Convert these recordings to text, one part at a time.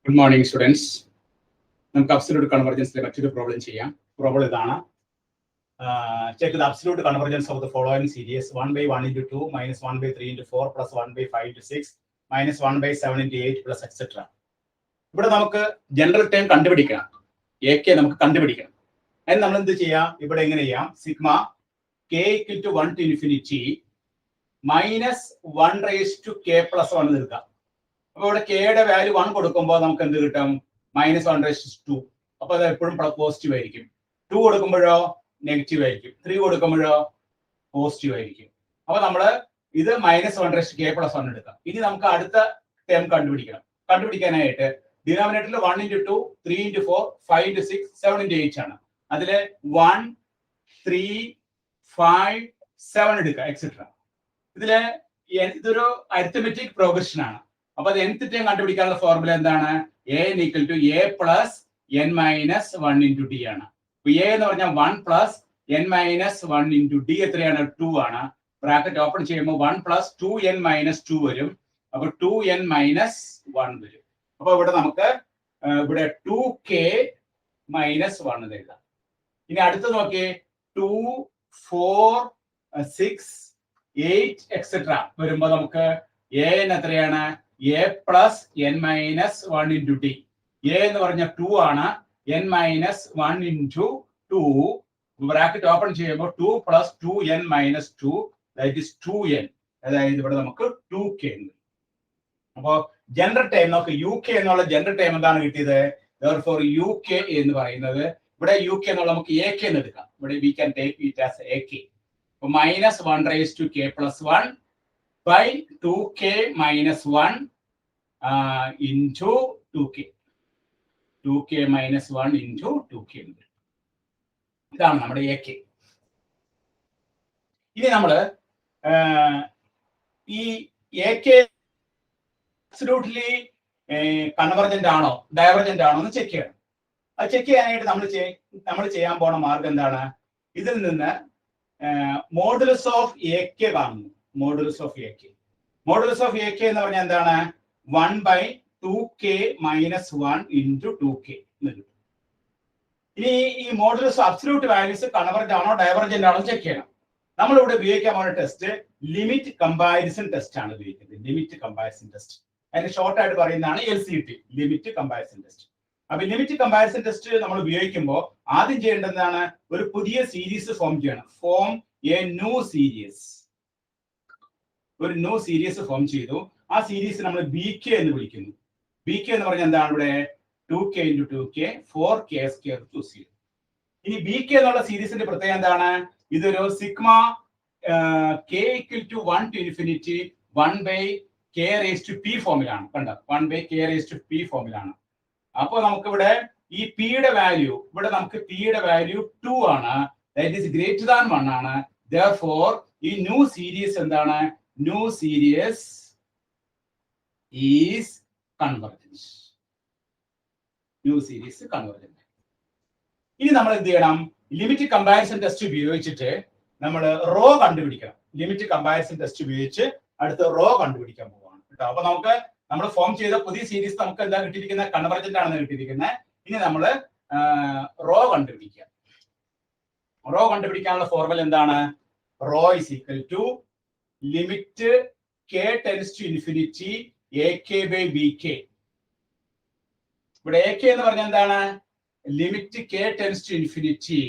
Good morning, students. നമുക്ക് absolute convergence മറ്റൊരു problem ചെയ്യാം. പ്രോബ്ലം ഇതാണ്. Check the absolute convergence of the following series: 1/1 into 2 minus 1/3 into 4 plus 1/5 into 6 minus 1/7 into 8 plus etc. ഇവിടെ നമുക്ക് general term കണ്ടുപിടിക്കണം. AK നമുക്ക് കണ്ടുപിടിക്കണം. അതിന് നമ്മൾ എന്ത് ചെയ്യാം? ഇവിടെ എങ്ങനെ ചെയ്യാം? Sigma k equal to 1 to infinity minus 1 raised to k plus 1 എടുക്കാം. അപ്പോൾ ഇവിടെ കെയുടെ വാല്യൂ 1 കൊടുക്കുമ്പോൾ നമുക്ക് എന്ത് കിട്ടും? -1/2. അപ്പോൾ അത് എപ്പോഴും പോസിറ്റീവ് ആയിരിക്കും. 2 കൊടുക്കുമ്പോഴോ നെഗറ്റീവ് ആയിരിക്കും. 3 കൊടുക്കുമ്പോഴോ പോസിറ്റീവ് ആയിരിക്കും. അപ്പോൾ നമ്മൾ ഇത് -1/k + 1 എടുക്കാം. ഇനി നമുക്ക് അടുത്ത ടേം കണ്ടുപിടിക്കണം. കണ്ടുപിടിക്കാനായിട്ട് ഡിനോമിനേറ്ററിൽ 1 into 2, 3 into 4, 5 into 6, 7 into 8 ആണ്. അതിൽ 1, 3, 5, 7 എടുക്കുക എക്സെട്ര. ഇതില് ഇതൊരു അരിത്തമെറ്റിക് പ്രോഗ്രഷൻ ആണ്. അപ്പൊ അത് nth ടേം കണ്ടുപിടിക്കാനുള്ള ഫോർമുല എന്താണ്? a equal to a plus n minus 1 into d ആണ്. അപ്പൊ a എന്ന് പറഞ്ഞാൽ 1 plus n minus 1 into d എത്രയാണ്? 2 ആണ്. ബ്രാക്കറ്റ് ഓപ്പൺ ചെയ്യുമ്പോൾ 1 plus 2n minus 2 വരും. അപ്പൊ 2n minus 1 വരും. അപ്പൊ ഇവിടെ നമുക്ക് ഇവിടെ 2k minus 1 എഴുതാം. ഇനി അടുത്ത് നോക്കിയേ 2, 4, 6, 8 എക്സെട്ര വരുമ്പോൾ നമുക്ക് a എത്രയാണ്? a plus n minus 1 into d. a എന്ന് പറഞ്ഞാൽ 2 ആണ്. n minus 1 into 2 bracket open ചെയ്യുമ്പോൾ 2 plus 2n minus 2 that is 2n. അതായത് ഇവിടെ നമുക്ക് 2k ഉണ്ട്. അപ്പോൾ ജനറൽ ടൈം നമുക്ക് uk എന്നുള്ള ജനറൽ ടൈം എന്താണ് കിട്ടിയത്? therefore uk എന്ന് പറയുന്നത് ഇവിടെ uk എന്നുള്ള നമുക്ക് ak എന്ന് എടുക്കാം. ഇവിടെ we can take it as ak. അപ്പോൾ -1 raised to k plus 1 by 2k minus 1 into 2k. 2k minus 1 into 2k. ഇതാണ് നമ്മുടെ AK. ഇനി നമ്മൾ ഈ AK അബ്സല്യൂട്ട്ലി കൺവെർജന്റ് ആണോ ഡൈവർജന്റ് ആണോ എന്ന് ചെക്ക് ചെയ്യണം. അത് ചെക്ക് ചെയ്യാനായിട്ട് നമ്മൾ ചെയ്യാൻ പോണ മാർഗം എന്താണ്? ഇതിൽ നിന്ന് മോഡുലസ് ഓഫ് AK കാണുന്നു. Modulus of AK. Modulus of AK എന്ന് പറഞ്ഞാൽ എന്താണ്? 1/2k minus 1 into 2k എന്ന് കിട്ടും. ഇനി ഈ മോഡുലസ് അബ്സല്യൂട്ട് വാല്യൂസ് കൺവെർജന്റ് ആണോ ഡൈവർജന്റ് ആണോ ചെക്ക് ചെയ്യണം. നമ്മളിവിടെ ഉപയോഗിക്കാൻ പോകുന്ന ടെസ്റ്റ് ലിമിറ്റ് കമ്പാരിസൺ ടെസ്റ്റ് ആണ് ഉപയോഗിക്കുന്നത്. Limit comparison test. അതിന് ഷോർട്ട് ആയിട്ട് പറയുന്നതാണ് LCT, ലിമിറ്റ് കമ്പാരിസൺ ടെസ്റ്റ്. അപ്പൊ ലിമിറ്റ് കമ്പാരിസൺ ടെസ്റ്റ് നമ്മൾ ഉപയോഗിക്കുമ്പോൾ ആദ്യം ചെയ്യേണ്ടതാണ് ഒരു പുതിയ സീരീസ് ഫോം ചെയ്യണം. Form A new series. ഒരു ന്യൂ സീരീസ് ഫോം ചെയ്തു. ആ സീരീസ് നമ്മൾ BK എന്ന് വിളിക്കുന്നു. BK എന്ന് പറഞ്ഞാൽ എന്താണ്? ഇവിടെ 2k into 2k 4k² to 0. ഇനി BK എന്നുള്ള സീരീസിന്റെ പ്രത്യേകത എന്താണ്? ഇതൊരു sigma k equal to 1 to infinity 1/k raised to p ഫോമിലാണ്. കണ്ടോ? 1/k raised to p ഫോമിലാണ്. അപ്പോൾ നമുക്ക് ഇവിടെ ഈ p യുടെ വാല്യൂ ഇവിടെ നമുക്ക് p യുടെ വാല്യൂ 2 ആണ്. ദാറ്റ് ഈസ് ഗ്രേറ്റർ ദാൻ 1 ആണ്. therefore ഈ ന്യൂ സീരീസ് എന്താണ്? New series is convergent. New series convergent. ഇനി നമ്മൾ എന്ത് ചെയ്യണം? ലിമിറ്റ് കമ്പാരിസൺ ടെസ്റ്റ് ഉപയോഗിച്ചിട്ട് നമ്മൾ റോ കണ്ടുപിടിക്കണം. ലിമിറ്റ് കമ്പാരിസൺ ടെസ്റ്റ് ഉപയോഗിച്ച് അടുത്ത റോ കണ്ടുപിടിക്കാൻ പോവാണ് കേട്ടോ. അപ്പൊ നമുക്ക് നമ്മൾ ഫോം ചെയ്ത പുതിയ സീരീസ് നമുക്ക് എന്താ കിട്ടിയിരിക്കുന്നത്? കൺവെർജന്റ് ആണെന്ന് കിട്ടിയിരിക്കുന്നത്. ഇനി നമ്മൾ റോ കണ്ടുപിടിക്കുക. റോ കണ്ടുപിടിക്കാനുള്ള ഫോർമുല എന്താണ്? Rho is equal to limit k tends to infinity AK by BK. ഇവിടെ AK എന്ന് പറഞ്ഞാൽ എന്താണ്? Limit k tends to infinity.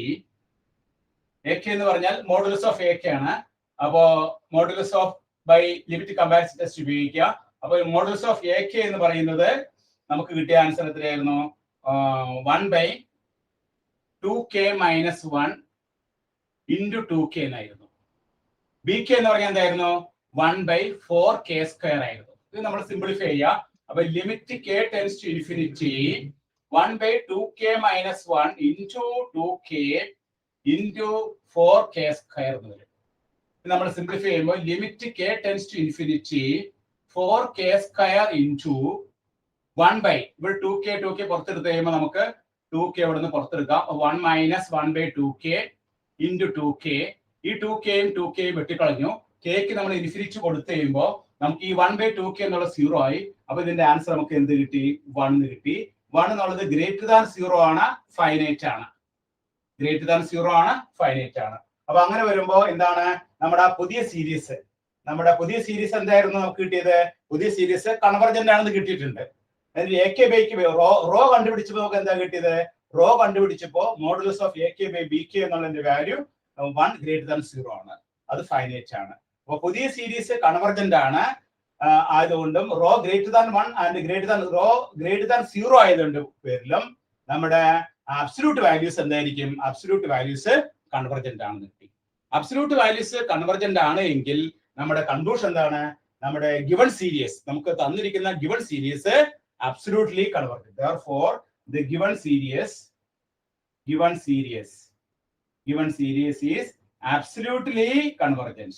AK എന്ന് പറഞ്ഞാൽ മോഡുലസ് ഓഫ് AK ആണ്. അപ്പോ modulus of by limit comparison test ഉപയോഗിക്കുക. അപ്പൊ മോഡുലസ് ഓഫ് AK എന്ന് പറയുന്നത് നമുക്ക് കിട്ടിയ ആൻസർ എത്രയായിരുന്നു? 1/2k minus 1 into 2k എന്നായിരുന്നു. BK എന്ന് പറഞ്ഞാൽ എന്തായിരുന്നു? 1/4k² ആയിരുന്നു. ഇത് നമ്മൾ സിംപ്ലിഫൈ ചെയ്യുക. അപ്പൊ limit k tends to infinity 1/2k minus 1 into 2k into 4k² എന്ന് വരും. നമ്മൾ സിംപ്ലിഫൈ ചെയ്യുമ്പോൾ limit k tends to infinity 4k² into 1/, ഇവിടെ 2k പുറത്തെടുത്ത് കഴിയുമ്പോൾ നമുക്ക് 2k ഇവിടെ നിന്ന് പുറത്തെടുക്കാം. 1 minus 1/2k into 2k. ഈ 2kയും 2kയും വെട്ടിക്കളഞ്ഞു. കേക്ക് നമ്മൾ ഇൻഫിനിറ്റി കൊടുത്തു കഴിയുമ്പോൾ നമുക്ക് ഈ 1/2k എന്നുള്ള 0 ആയി. അപ്പൊ ഇതിന്റെ ആൻസർ നമുക്ക് എന്ത് കിട്ടി? 1 കിട്ടി. 1 എന്നുള്ളത് ഗ്രേറ്റർ ദാൻ 0 ആണ്, ഫൈനൈറ്റ് ആണ്. ഗ്രേറ്റർ ദാൻ 0 ആണ്, ഫൈനൈറ്റ് ആണ്. അപ്പൊ അങ്ങനെ വരുമ്പോ എന്താണ് നമ്മുടെ പുതിയ സീരീസ്? എന്തായിരുന്നു നമുക്ക് കിട്ടിയത്? പുതിയ സീരീസ് കൺവർജന്റ് ആണെന്ന് കിട്ടിയിട്ടുണ്ട്. റോ കണ്ടുപിടിച്ചപ്പോ നമുക്ക് എന്താ കിട്ടിയത്? റോ കണ്ടുപിടിച്ചപ്പോ മോഡുലസ് ഓഫ് AK/BK എന്നുള്ളതിന്റെ വാല്യൂ 1 ഗ്രേറ്റർ ദാൻ 0 ആണ്. അത് ഫൈനൈറ്റ് ആണ്. അപ്പൊ പുതിയ സീരീസ് കൺവർജന്റ് ആണ് ആയതുകൊണ്ടും rho greater than 1 and greater than 0 ആയതുകൊണ്ട് പേരിലും നമ്മുടെ അബ്സല്യൂട്ട് വാല്യൂസ് എന്തായിരിക്കും? അബ്സല്യൂട്ട് വാല്യൂസ് കൺവർജന്റ് ആണെന്ന് കിട്ടി. അബ്സല്യൂട്ട് വാല്യൂസ് കൺവർജന്റ് ആണ് എങ്കിൽ നമ്മുടെ കൺക്ലൂഷൻ എന്താണ്? നമ്മുടെ ഗിവൺ സീരീസ്, നമുക്ക് തന്നിരിക്കുന്ന given series absolutely convergent. Therefore, the given series is absolutely convergent.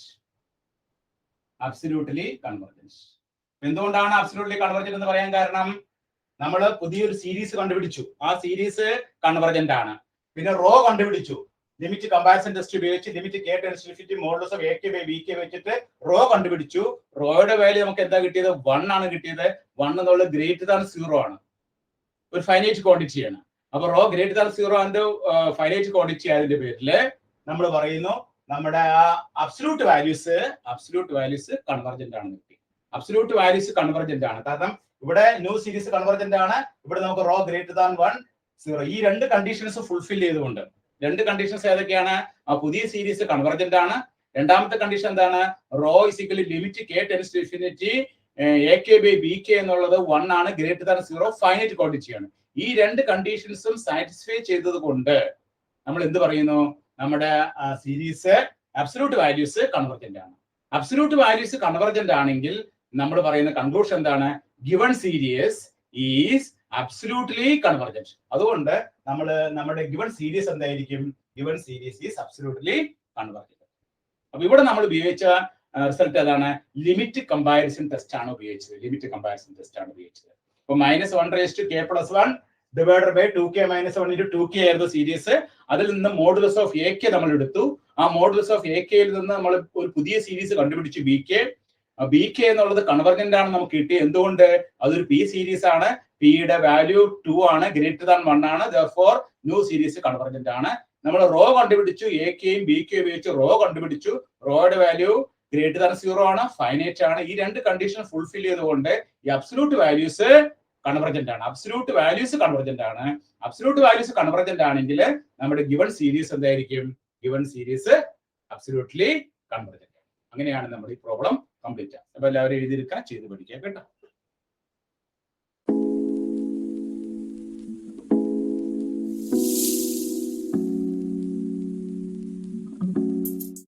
എന്തുകൊണ്ടാണ് absolutely convergent എന്ന് പറയാൻ കാരണം? നമ്മൾ പുതിയൊരു സീരീസ് കണ്ടുപിടിച്ചു, ആ സീരീസ് കൺവർജന്റ് ആണ്. പിന്നെ റോ കണ്ടുപിടിച്ചു, ലിമിറ്റ് കമ്പാരിസൺ ടെസ്റ്റ് ഉപയോഗിച്ച് limit k tends to infinity modulus of AK/BK വെച്ചിട്ട് റോ കണ്ടുപിടിച്ചു. റോയുടെ വാല്യൂ നമുക്ക് എന്താ കിട്ടിയത്? 1 ആണ് കിട്ടിയത്. 1 എന്നുള്ളത് ഗ്രേറ്റർ ദാൻ 0 ആണ്, ഒരു ഫൈനൈറ്റ് ക്വാണ്ടിറ്റി ആണ്. അപ്പൊ rho greater than 0 and finite quantity ആയതിന്റെ പേരിൽ നമ്മൾ പറയുന്നു നമ്മുടെ അബ്സല്യൂട്ട് വാല്യൂസ് കൺവർജന്റ് ആണെന്ന് കിട്ടി. അബ്സല്യൂട്ട് വാല്യൂസ് കൺവർജന്റ് ആണ് കാരണം ഇവിടെ ന്യൂ സീരീസ് കൺവർജന്റ് ആണ്. ഇവിടെ നമുക്ക് റോ ഗ്രേറ്റർ ദാൻ 1, 0 ഈ രണ്ട് കണ്ടീഷൻസ് ഫുൾഫിൽ ചെയ്തുകൊണ്ട്. രണ്ട് കണ്ടീഷൻസ് ഏതൊക്കെയാണ്? ആ പുതിയ സീരീസ് കൺവർജന്റ് ആണ്. രണ്ടാമത്തെ കണ്ടീഷൻ എന്താണ്? റോ ഇസിക്കലി limit k tends to infinity AK/BK എന്നുള്ളത് 1 ആണ്, ഗ്രേറ്റർ ദാൻ 0 ഫൈനൈറ്റ് ക്വാണ്ടിറ്റി ആണ്. ഈ രണ്ട് കണ്ടീഷൻസും സാറ്റിസ്ഫൈ ചെയ്തത് കൊണ്ട് നമ്മൾ എന്ത് പറയുന്നു? നമ്മുടെ സീരീസ് അബ്സല്യൂട്ട് വാല്യൂസ് കൺവർജന്റ് ആണ്. അബ്സല്യൂട്ട് വാല്യൂസ് കൺവർജന്റ് ആണെങ്കിൽ നമ്മൾ പറയുന്ന കൺക്ലൂഷൻ എന്താണ്? Given series is absolutely convergent. അതുകൊണ്ട് നമ്മുടെ ഗിവൺ സീരീസ് എന്തായിരിക്കും? Given series is absolutely convergent. അപ്പൊ ഇവിടെ നമ്മൾ ഉപയോഗിച്ച റിസൾട്ട് ഏതാണ്? ലിമിറ്റ് കമ്പാരിസൺ ടെസ്റ്റ് ആണ് ഉപയോഗിച്ചത്. അപ്പൊ -1k+1 divided by 2k - 1 × 2k ആയിരുന്നു സീരീസ്. അതിൽ നിന്ന് മോഡുലസ് ഓഫ് AK നമ്മൾ എടുത്തു. ആ മോഡുലസ് ഓഫ് AK യിൽ നിന്ന് നമ്മൾ ഒരു പുതിയ സീരീസ് കണ്ടുപിടിച്ചു BK എന്നുള്ളത് കൺവർജന്റ് ആണ് നമുക്ക് കിട്ടി. എന്തുകൊണ്ട്? അതൊരു P സീരീസ് ആണ്. P യുടെ വാല്യൂ 2 ആണ്, ഗ്രേറ്റർ ദാൻ 1 ആണ്. Therefore ന്യൂ സീരീസ് കൺവർജന്റ് ആണ്. നമ്മൾ റോ കണ്ടുപിടിച്ചു, AKയും BKയും ഉപയോഗിച്ച് റോ കണ്ടുപിടിച്ചു. റോയുടെ വാല്യൂ ഗ്രേറ്റർ ദാൻ 0 ആണ്, ഫൈനൈറ്റ് ആണ്. ഈ രണ്ട് കണ്ടീഷൻ ഫുൾഫിൽ ചെയ്തുകൊണ്ട് ഈ അബ്സല്യൂട്ട് വാല്യൂസ് കൺവർജന്റ് ആണ്. അബ്സല്യൂട്ട് വാല്യൂസ് കൺവർജന്റ് ആണെങ്കിൽ നമ്മുടെ ഗിവൺ സീരീസ് എന്തായിരിക്കും? Given series absolutely convergent. അങ്ങനെയാണ് നമ്മൾ ഈ പ്രോബ്ലം കംപ്ലീറ്റ്. അപ്പൊ എല്ലാവരും എഴുതിയെടുക്കാൻ, ചെയ്ത് പഠിക്കുക കേട്ടോ.